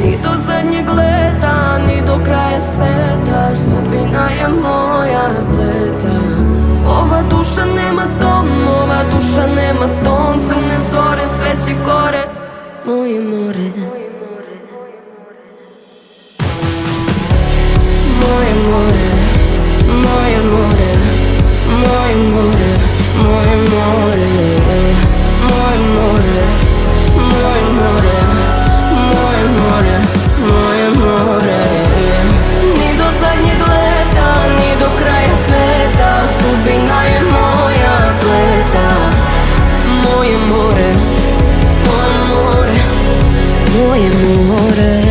Ni do zadnjeg leta, ni do kraja sveta, sudbina je moja pleta. Ova duša nema dom, ova duša nema ton, crne zore, sve će gore, moje more. Moje more, moje more, moje more, moje more, moje more, moje more, moje more, moje more. Ni do zadnjeg leta, ni do kraja sveta, sudbina je moja pleta. Moje more, moje more, moje more.